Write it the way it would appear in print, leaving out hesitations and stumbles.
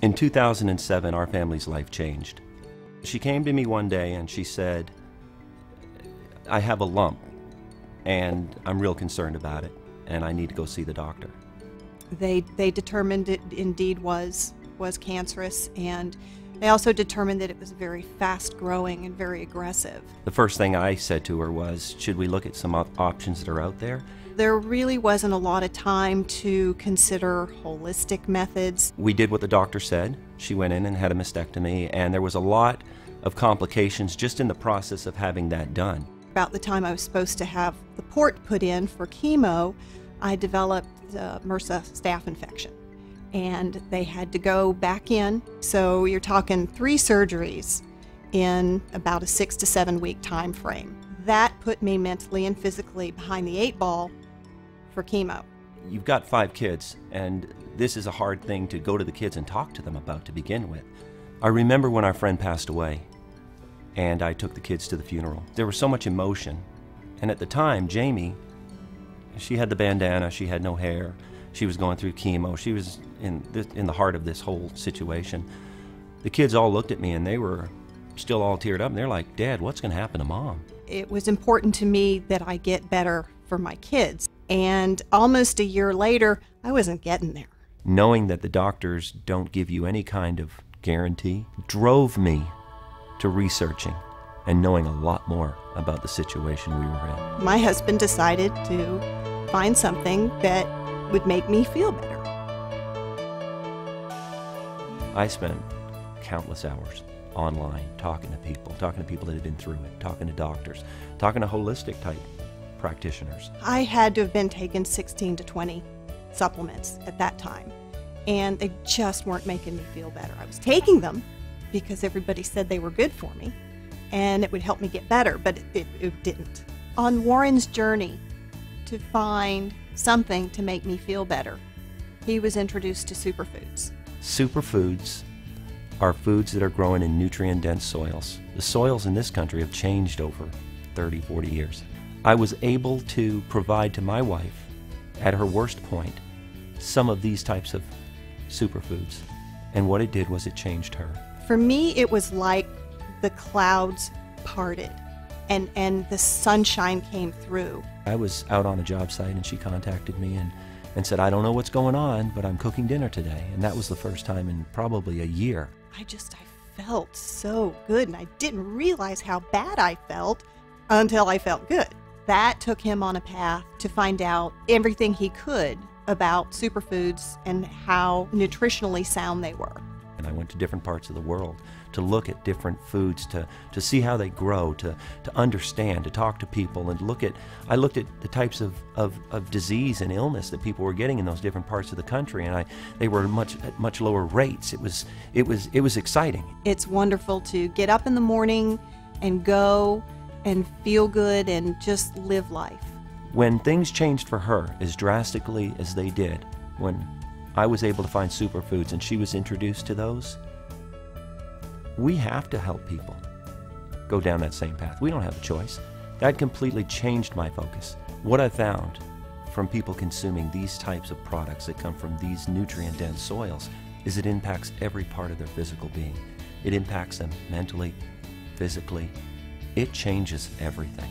In 2007, our family's life changed. She came to me one day and she said, I have a lump and I'm real concerned about it and I need to go see the doctor. They determined it indeed was cancerous, and they also determined that it was very fast growing and very aggressive. The first thing I said to her was, should we look at some options that are out there? There really wasn't a lot of time to consider holistic methods. We did what the doctor said. She went in and had a mastectomy, and there was a lot of complications just in the process of having that done. About the time I was supposed to have the port put in for chemo, I developed MRSA staph infection, and they had to go back in. So you're talking 3 surgeries in about a 6 to 7 week time frame. That put me mentally and physically behind the 8 ball for chemo. You've got 5 kids, and this is a hard thing to go to the kids and talk to them about to begin with. I remember when our friend passed away, and I took the kids to the funeral. There was so much emotion, and at the time, Jamie, she had the bandana, she had no hair, she was going through chemo, she was in the heart of this whole situation. The kids all looked at me and they were still all teared up, and they're like, Dad, what's going to happen to Mom? It was important to me that I get better for my kids, and almost a year later, I wasn't getting there. Knowing that the doctors don't give you any kind of guarantee drove me to researching and knowing a lot more about the situation we were in. My husband decided to find something that would make me feel better. I spent countless hours online talking to people that had been through it, talking to doctors, talking to holistic type practitioners. I had to have been taking 16 to 20 supplements at that time, and they just weren't making me feel better. I was taking them because everybody said they were good for me and it would help me get better, but it didn't. On Warren's journey to find something to make me feel better, he was introduced to superfoods. Superfoods are foods that are grown in nutrient-dense soils. The soils in this country have changed over 30, 40 years. I was able to provide to my wife, at her worst point, some of these types of superfoods. And what it did was it changed her. For me, it was like the clouds parted and the sunshine came through. I was out on a job site and she contacted me and said, I don't know what's going on, but I'm cooking dinner today. And that was the first time in probably a year. I felt so good, and I didn't realize how bad I felt until I felt good. That took him on a path to find out everything he could about superfoods and how nutritionally sound they were. And I went to different parts of the world to look at different foods, to see how they grow, to understand, to talk to people, and I looked at the types of disease and illness that people were getting in those different parts of the country, and they were at much lower rates. It was exciting. It's wonderful to get up in the morning and go and feel good and just live life. When things changed for her as drastically as they did, when I was able to find superfoods and she was introduced to those, we have to help people go down that same path. We don't have a choice. That completely changed my focus. What I found from people consuming these types of products that come from these nutrient-dense soils is it impacts every part of their physical being. It impacts them mentally, physically. It changes everything.